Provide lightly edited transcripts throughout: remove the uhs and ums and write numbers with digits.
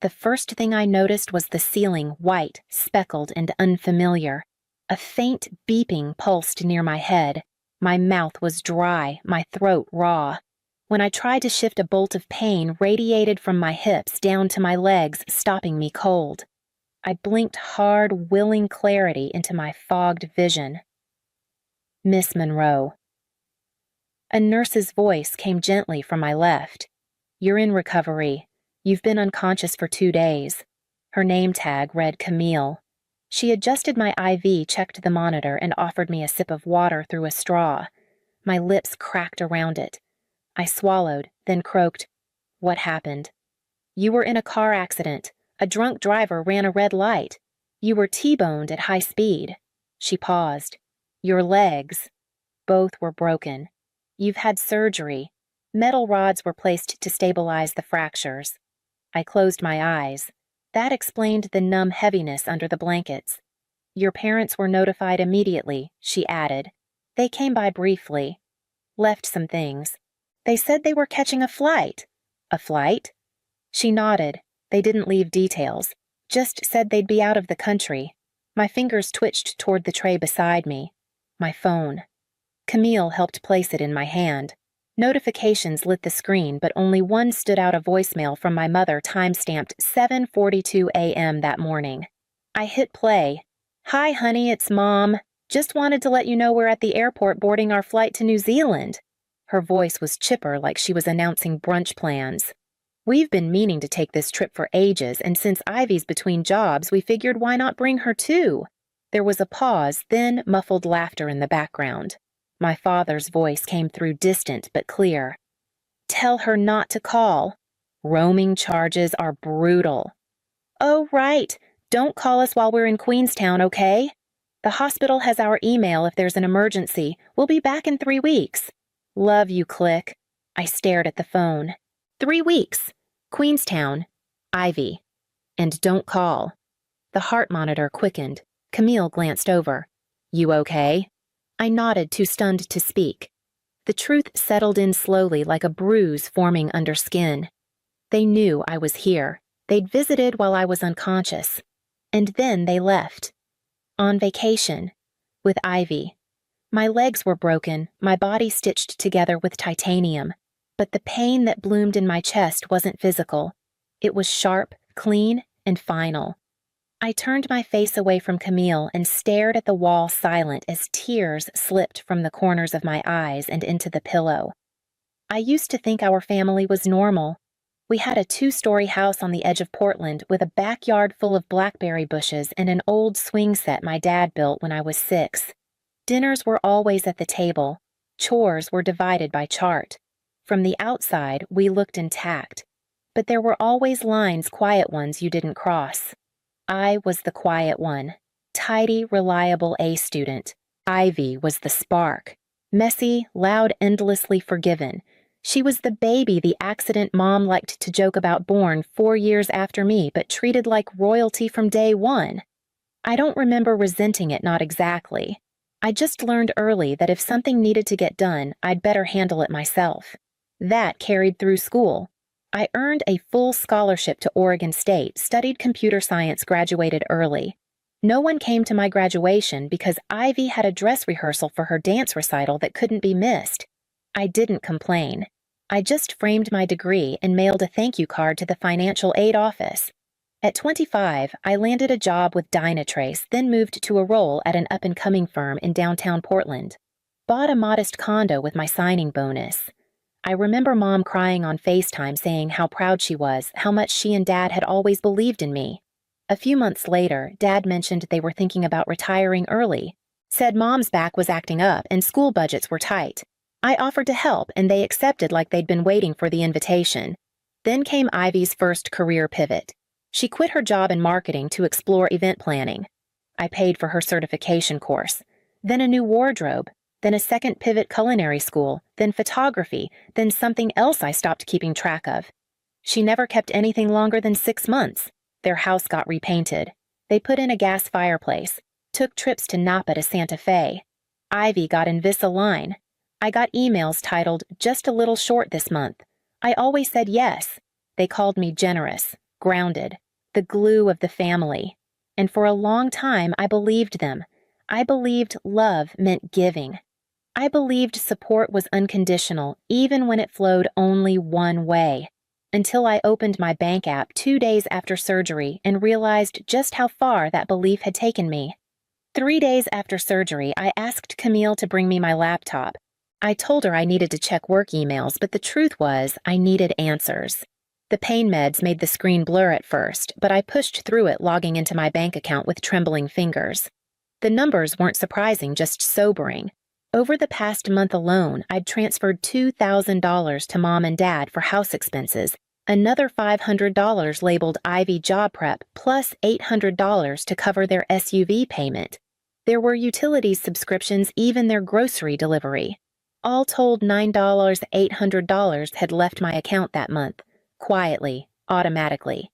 The first thing I noticed was the ceiling, white, speckled, and unfamiliar. A faint beeping pulsed near my head. My mouth was dry, my throat raw. When I tried to shift, a bolt of pain radiated from my hips down to my legs, stopping me cold. I blinked hard, willing clarity into my fogged vision. Miss Monroe. A nurse's voice came gently from my left. You're in recovery. You've been unconscious for 2 days. Her name tag read Camille. She adjusted my IV, checked the monitor, and offered me a sip of water through a straw. My lips cracked around it. I swallowed, then croaked, "What happened?" "You were in a car accident. A drunk driver ran a red light. You were T-boned at high speed." She paused. "Your legs." "Both were broken. You've had surgery. Metal rods were placed to stabilize the fractures." I closed my eyes. That explained the numb heaviness under the blankets. "Your parents were notified immediately," she added. "They came by briefly. Left some things. They said they were catching a flight." "A flight?" She nodded. "They didn't leave details. Just said they'd be out of the country." My fingers twitched toward the tray beside me. My phone. Camille helped place it in my hand. Notifications lit the screen, but only one stood out: a voicemail from my mother, time-stamped 7:42 a.m. that morning. I hit play. "Hi, honey, it's Mom. Just wanted to let you know we're at the airport boarding our flight to New Zealand." Her voice was chipper, like she was announcing brunch plans. "We've been meaning to take this trip for ages, and since Ivy's between jobs, we figured why not bring her too?" There was a pause, then muffled laughter in the background. My father's voice came through, distant but clear. "Tell her not to call. Roaming charges are brutal." "Oh, right. Don't call us while we're in Queenstown, okay? The hospital has our email if there's an emergency. We'll be back in 3 weeks." "Love you, click." I stared at the phone. 3 weeks. Queenstown. Ivy. And don't call. The heart monitor quickened. Camille glanced over. "You okay?" I nodded, too stunned to speak. The truth settled in slowly, like a bruise forming under skin. They knew I was here. They'd visited while I was unconscious. And then they left. On vacation. With Ivy. My legs were broken, my body stitched together with titanium. But the pain that bloomed in my chest wasn't physical. It was sharp, clean, and final. I turned my face away from Camille and stared at the wall, silent, as tears slipped from the corners of my eyes and into the pillow. I used to think our family was normal. We had a 2-story house on the edge of Portland with a backyard full of blackberry bushes and an old swing set my dad built when I was 6. Dinners were always at the table. Chores were divided by chart. From the outside, we looked intact. But there were always lines, quiet ones you didn't cross. I was the quiet one. Tidy, reliable A student. Ivy was the spark. Messy, loud, endlessly forgiven. She was the baby the accident mom liked to joke about, born 4 years after me, but treated like royalty from day one. I don't remember resenting it, not exactly. I just learned early that if something needed to get done, I'd better handle it myself. That carried through school. I earned a full scholarship to Oregon State, studied computer science, graduated early. No one came to my graduation because Ivy had a dress rehearsal for her dance recital that couldn't be missed. I didn't complain. I just framed my degree and mailed a thank you card to the financial aid office. At 25, I landed a job with Dynatrace, then moved to a role at an up-and-coming firm in downtown Portland. Bought a modest condo with my signing bonus. I remember Mom crying on FaceTime, saying how proud she was, how much she and Dad had always believed in me. A few months later, Dad mentioned they were thinking about retiring early. Said Mom's back was acting up and school budgets were tight. I offered to help and they accepted like they'd been waiting for the invitation. Then came Ivy's first career pivot. She quit her job in marketing to explore event planning. I paid for her certification course. Then a new wardrobe. Then a second pivot, culinary school, then photography, then something else I stopped keeping track of. She never kept anything longer than 6 months. Their house got repainted. They put in a gas fireplace, took trips to Napa to Santa Fe. Ivy got Invisalign. I got emails titled, "Just a little short this month." I always said yes. They called me generous. grounded, the glue of the family. And for a long time, I believed them. I believed love meant giving. I believed support was unconditional, even when it flowed only one way. Until I opened my bank app 2 days after surgery and realized just how far that belief had taken me. 3 days after surgery, I asked Camille to bring me my laptop. I told her I needed to check work emails, but the truth was I needed answers. The pain meds made the screen blur at first, but I pushed through it, logging into my bank account with trembling fingers. The numbers weren't surprising, just sobering. Over the past month alone, I'd transferred $2,000 to Mom and Dad for house expenses, another $500 labeled Ivy job prep, plus $800 to cover their SUV payment. There were utilities subscriptions, even their grocery delivery. All told, $800 had left my account that month, quietly, automatically.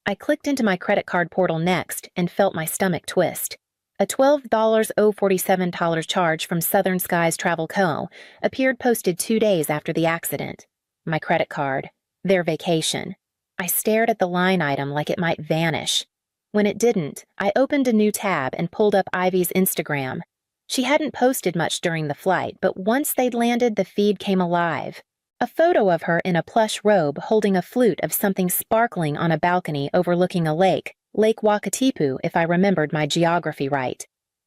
I clicked into my credit card portal next and felt my stomach twist. A $12,047 charge from Southern Skies Travel Co. appeared posted 2 days after the accident. My credit card. Their vacation. I stared at the line item like it might vanish. When it didn't, I opened a new tab and pulled up Ivy's Instagram. She hadn't posted much during the flight, but once they'd landed, the feed came alive. A photo of her in a plush robe holding a flute of something sparkling on a balcony overlooking a lake, Lake Wakatipu if I remembered my geography right.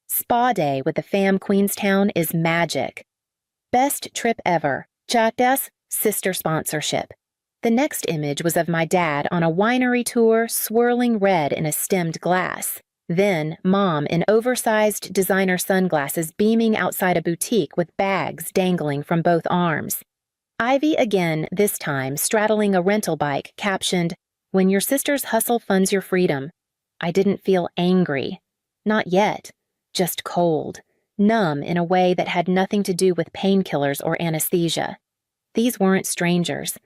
Spa day with the fam Queenstown is magic. Best trip ever. Chakdas, sister sponsorship. The next image was of my dad on a winery tour, swirling red in a stemmed glass. Then, Mom in oversized designer sunglasses beaming outside a boutique with bags dangling from both arms. Ivy again, this time straddling a rental bike, captioned, "When your sister's hustle funds your freedom." I didn't feel angry. Not yet. Just cold. Numb in a way that had nothing to do with painkillers or anesthesia. These weren't strangers.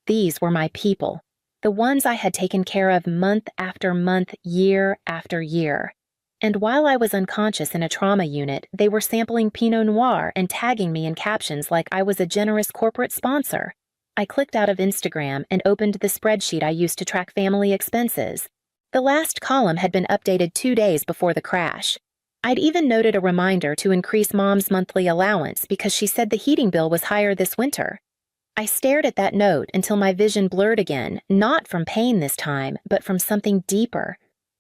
These were my people, the ones I had taken care of month after month, year after year. And while I was unconscious in a trauma unit, they were sampling Pinot Noir and tagging me in captions like I was a generous corporate sponsor. I clicked out of Instagram and opened the spreadsheet I used to track family expenses. The last column had been updated 2 days before the crash. I'd even noted a reminder to increase Mom's monthly allowance because she said the heating bill was higher this winter. I stared at that note until my vision blurred again, not from pain this time, but from something deeper.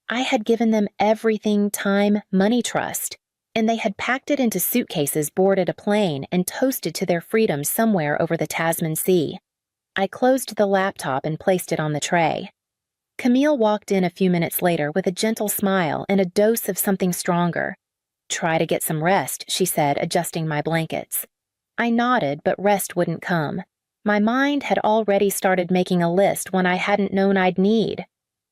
I had given them everything, time, money, trust, and they had packed it into suitcases, boarded a plane, and toasted to their freedom somewhere over the Tasman Sea. I closed the laptop and placed it on the tray. Camille walked in a few minutes later with a gentle smile and a dose of something stronger. "Try to get some rest," she said, adjusting my blankets. I nodded, but rest wouldn't come. My mind had already started making a list one I hadn't known I'd need.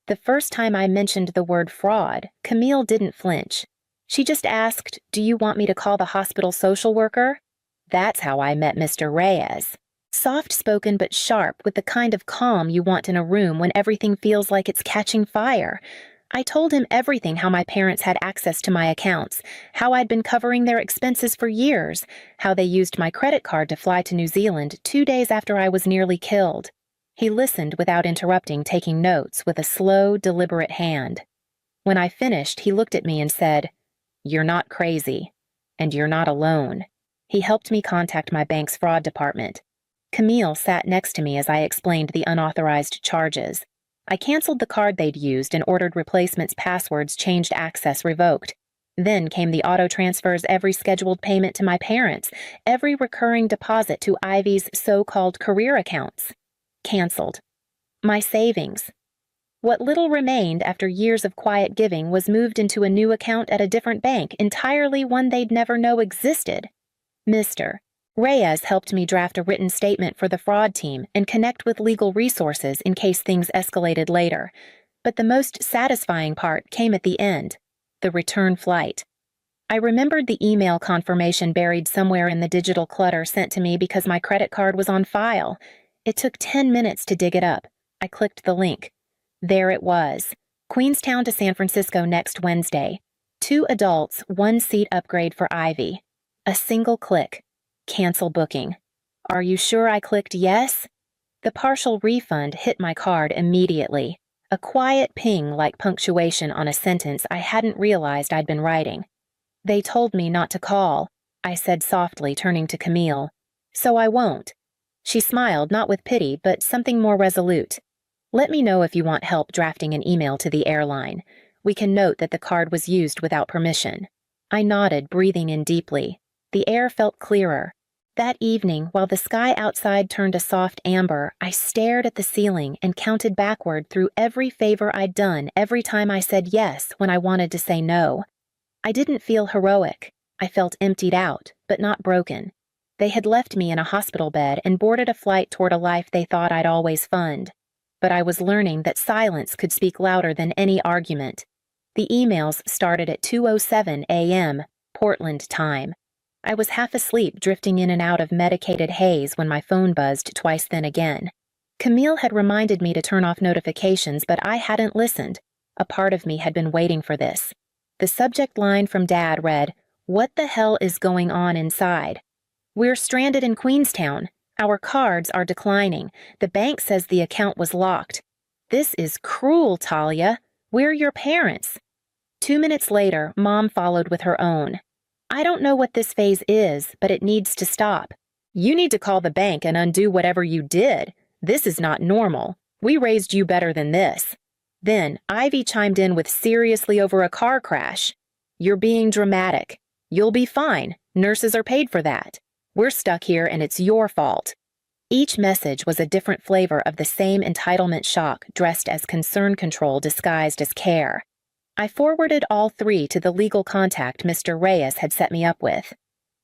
The first time I mentioned the word fraud, Camille didn't flinch. She just asked, "Do you want me to call the hospital social worker?" That's how I met Mr. Reyes. Soft-spoken but sharp, with the kind of calm you want in a room when everything feels like it's catching fire. I told him everything: how my parents had access to my accounts, how I'd been covering their expenses for years, how they used my credit card to fly to New Zealand 2 days after I was nearly killed. He listened without interrupting, taking notes with a slow, deliberate hand. When I finished, he looked at me and said, "You're not crazy, and you're not alone." He helped me contact my bank's fraud department. Camille sat next to me as I explained the unauthorized charges. I canceled the card they'd used and ordered replacements, passwords changed, access revoked. Then came the auto transfers, every scheduled payment to my parents, every recurring deposit to Ivy's so-called career accounts. Canceled. My savings. What little remained after years of quiet giving was moved into a new account at a different bank, entirely one they'd never know existed. Mr. Reyes helped me draft a written statement for the fraud team and connect with legal resources in case things escalated later. But the most satisfying part came at the end, the return flight. I remembered the email confirmation buried somewhere in the digital clutter sent to me because my credit card was on file. It took 10 minutes to dig it up. I clicked the link. There it was. Queenstown to San Francisco next Wednesday. 2 adults, 1 seat upgrade for Ivy. A single click. Cancel booking. Are you sure I clicked yes? The partial refund hit my card immediately. a quiet ping like punctuation on a sentence I hadn't realized I'd been writing. "They told me not to call," I said softly, turning to Camille. "So I won't." She smiled, not with pity, but something more resolute. "Let me know if you want help drafting an email to the airline. We can note that the card was used without permission." I nodded, breathing in deeply. The air felt clearer. That evening, while the sky outside turned a soft amber, I stared at the ceiling and counted backward through every favor I'd done every time I said yes when I wanted to say no. I didn't feel heroic. I felt emptied out, but not broken. They had left me in a hospital bed and boarded a flight toward a life they thought I'd always fund. But I was learning that silence could speak louder than any argument. The emails started at 2:07 a.m., Portland time. I was half asleep, drifting in and out of medicated haze when my phone buzzed twice, then again. Camille had reminded me to turn off notifications, but I hadn't listened. A part of me had been waiting for this. The subject line from Dad read, "What the hell is going on inside?" "We're stranded in Queenstown. Our cards are declining. The bank says the account was locked." "This is cruel, Talia. We're your parents." 2 minutes later, Mom followed with her own. "I don't know what this phase is, but it needs to stop. You need to call the bank and undo whatever you did. This is not normal. We raised you better than this." Then Ivy chimed in with "seriously over a car crash." "You're being dramatic. You'll be fine. Nurses are paid for that. We're stuck here and it's your fault." Each message was a different flavor of the same entitlement shock dressed as concern control disguised as care. I forwarded all 3 to the legal contact Mr. Reyes had set me up with.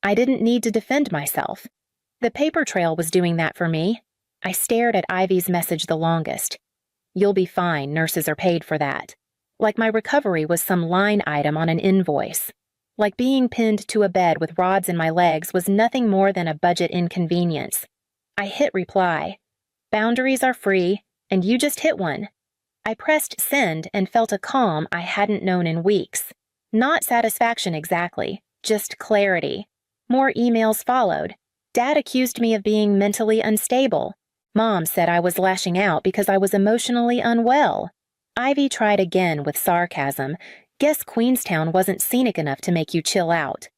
I didn't need to defend myself. The paper trail was doing that for me. I stared at Ivy's message the longest. "You'll be fine, nurses are paid for that." Like my recovery was some line item on an invoice. Like being pinned to a bed with rods in my legs was nothing more than a budget inconvenience. I hit reply. "Boundaries are free, and you just hit one." I pressed send and felt a calm I hadn't known in weeks. Not satisfaction exactly, just clarity. More emails followed. Dad accused me of being mentally unstable. Mom said I was lashing out because I was emotionally unwell. Ivy tried again with sarcasm. "Guess Queenstown wasn't scenic enough to make you chill out."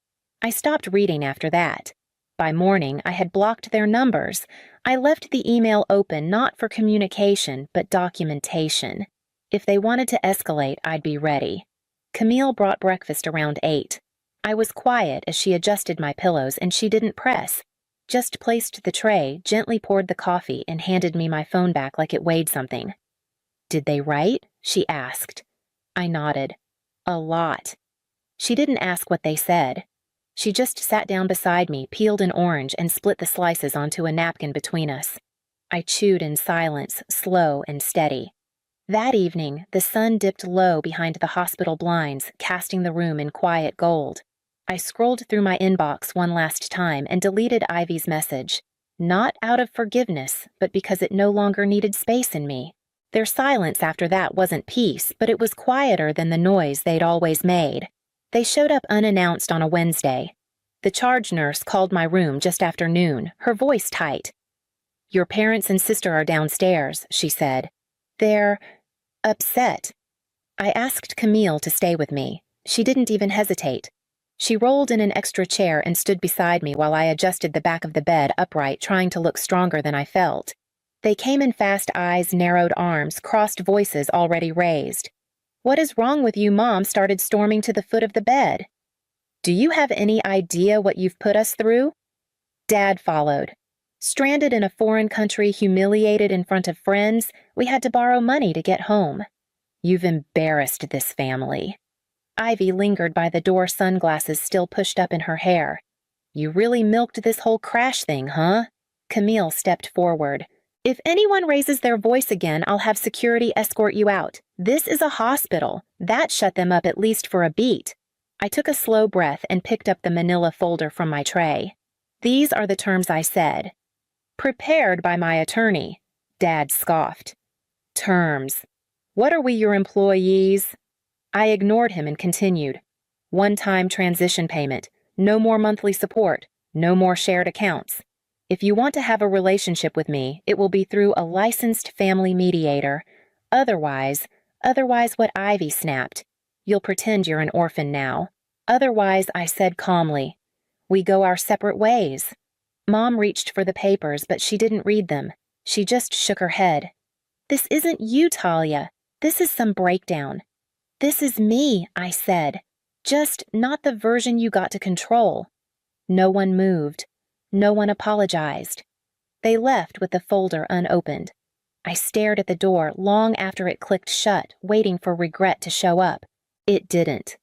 I stopped reading after that. By morning, I had blocked their numbers. I left the email open not for communication, but documentation. If they wanted to escalate, I'd be ready. Camille brought breakfast around 8. I was quiet as she adjusted my pillows, and she didn't press. Just placed the tray, gently poured the coffee, and handed me my phone back like it weighed something. "Did they write?" she asked. I nodded. "A lot." She didn't ask what they said. She just sat down beside me, peeled an orange, and split the slices onto a napkin between us. I chewed in silence, slow and steady. That evening, the sun dipped low behind the hospital blinds, casting the room in quiet gold. I scrolled through my inbox one last time and deleted Ivy's message. Not out of forgiveness, but because it no longer needed space in me. Their silence after that wasn't peace, but it was quieter than the noise they'd always made. They showed up unannounced on a Wednesday. The charge nurse called my room just after noon, her voice tight. "Your parents and sister are downstairs," she said. "They're upset." I asked Camille to stay with me. She didn't even hesitate. She rolled in an extra chair and stood beside me while I adjusted the back of the bed upright, trying to look stronger than I felt. They came in fast eyes, narrowed arms, crossed voices already raised. "What is wrong with you?" Mom started storming to the foot of the bed. "Do you have any idea what you've put us through?" Dad followed. Stranded in a foreign country, humiliated in front of friends, we had to borrow money to get home. "You've embarrassed this family." Ivy lingered by the door, sunglasses still pushed up in her hair. "You really milked this whole crash thing, huh?" Camille stepped forward. "If anyone raises their voice again, I'll have security escort you out. This is a hospital. That shut them up at least for a beat." I took a slow breath and picked up the manila folder from my tray. "These are the terms I said." "Prepared by my attorney." Dad scoffed. "Terms. What are we, your employees?" I ignored him and continued. "One-time transition payment. No more monthly support. No more shared accounts. If you want to have a relationship with me, it will be through a licensed family mediator. Otherwise what Ivy snapped. You'll pretend you're an orphan now. Otherwise, I said calmly, we go our separate ways. Mom reached for the papers, but she didn't read them. She just shook her head. This isn't you, Talia. This is some breakdown. This is me, I said. Just not the version you got to control. No one moved. No one apologized. They left with the folder unopened. I stared at the door long after it clicked shut, waiting for regret to show up. It didn't.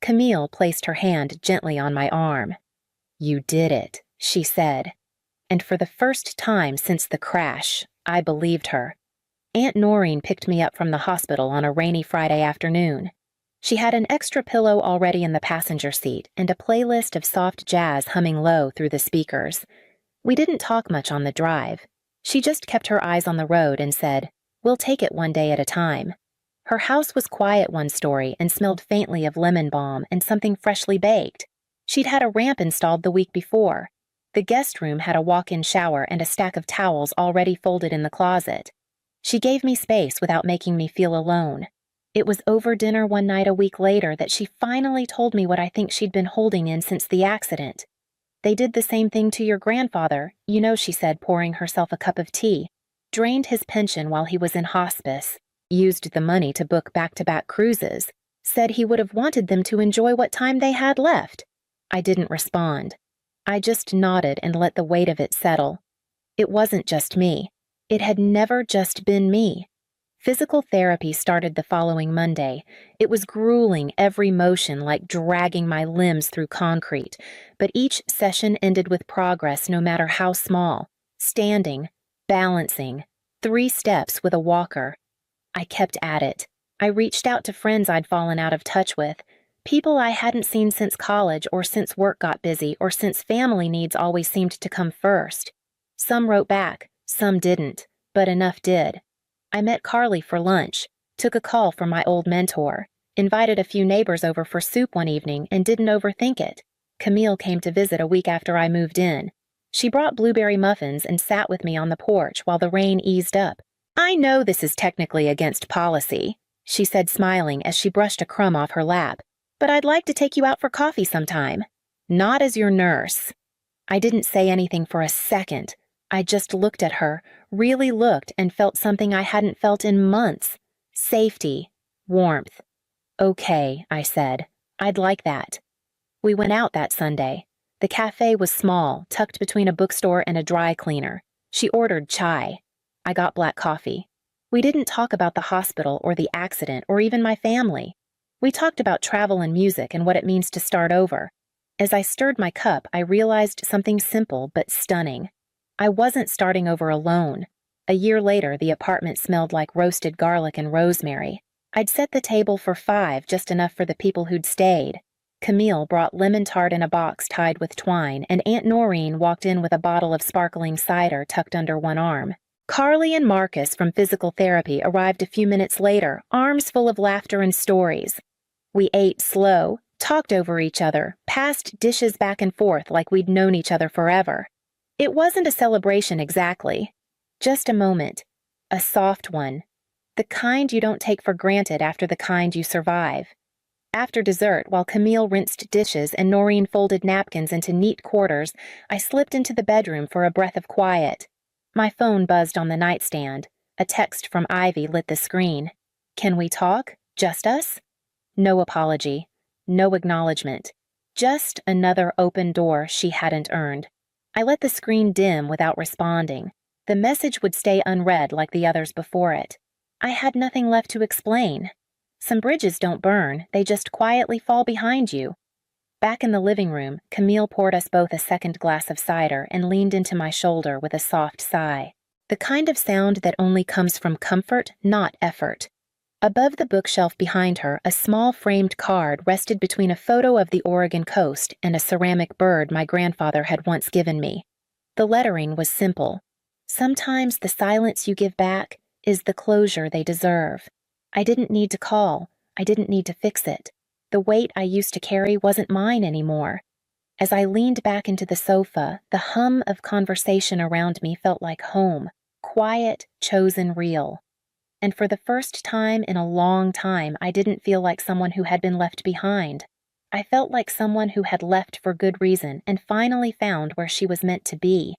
Camille placed her hand gently on my arm. You did it, she said. And for the first time since the crash, I believed her. Aunt Noreen picked me up from the hospital on a rainy Friday afternoon. She had an extra pillow already in the passenger seat and a playlist of soft jazz humming low through the speakers. We didn't talk much on the drive. She just kept her eyes on the road and said, we'll take it one day at a time. Her house was quiet one story and smelled faintly of lemon balm and something freshly baked. She'd had a ramp installed the week before. The guest room had a walk-in shower and a stack of towels already folded in the closet. She gave me space without making me feel alone. It was over dinner one night a week later that she finally told me what I think she'd been holding in since the accident. They did the same thing to your grandfather, you know, she said, pouring herself a cup of tea. Drained his pension while he was in hospice. Used the money to book back-to-back cruises. Said he would have wanted them to enjoy what time they had left. I didn't respond. I just nodded and let the weight of it settle. It wasn't just me. It had never just been me. Physical therapy started the following Monday. It was grueling, every motion like dragging my limbs through concrete, but each session ended with progress no matter how small. Standing, balancing, 3 steps with a walker. I kept at it. I reached out to friends I'd fallen out of touch with, people I hadn't seen since college or since work got busy or since family needs always seemed to come first. Some wrote back, some didn't, but enough did. I met Carly for lunch, took a call from my old mentor, invited a few neighbors over for soup one evening and didn't overthink it. Camille came to visit a week after I moved in. She brought blueberry muffins and sat with me on the porch while the rain eased up. I know this is technically against policy, she said smiling as she brushed a crumb off her lap, but I'd like to take you out for coffee sometime. Not as your nurse. I didn't say anything for a second. I just looked at her, really looked, and felt something I hadn't felt in months. Safety. Warmth. Okay, I said. I'd like that. We went out that Sunday. The cafe was small, tucked between a bookstore and a dry cleaner. She ordered chai. I got black coffee. We didn't talk about the hospital or the accident or even my family. We talked about travel and music and what it means to start over. As I stirred my cup, I realized something simple but stunning. I wasn't starting over alone. A year later, the apartment smelled like roasted garlic and rosemary. I'd set the table for 5, just enough for the people who'd stayed. Camille brought lemon tart in a box tied with twine, and Aunt Noreen walked in with a bottle of sparkling cider tucked under one arm. Carly and Marcus from physical therapy arrived a few minutes later, arms full of laughter and stories. We ate slow, talked over each other, passed dishes back and forth like we'd known each other forever. It wasn't a celebration exactly. Just a moment. A soft one. The kind you don't take for granted after the kind you survive. After dessert, while Camille rinsed dishes and Noreen folded napkins into neat quarters, I slipped into the bedroom for a breath of quiet. My phone buzzed on the nightstand. A text from Ivy lit the screen. Can we talk? Just us? No apology. No acknowledgement. Just another open door she hadn't earned. I let the screen dim without responding. The message would stay unread like the others before it. I had nothing left to explain. Some bridges don't burn, they just quietly fall behind you. Back in the living room, Camille poured us both a second glass of cider and leaned into my shoulder with a soft sigh. The kind of sound that only comes from comfort, not effort. Above the bookshelf behind her, a small framed card rested between a photo of the Oregon coast and a ceramic bird my grandfather had once given me. The lettering was simple. Sometimes the silence you give back is the closure they deserve. I didn't need to call. I didn't need to fix it. The weight I used to carry wasn't mine anymore. As I leaned back into the sofa, the hum of conversation around me felt like home, quiet, chosen real. and for the first time in a long time, I didn't feel like someone who had been left behind. I felt like someone who had left for good reason and finally found where she was meant to be.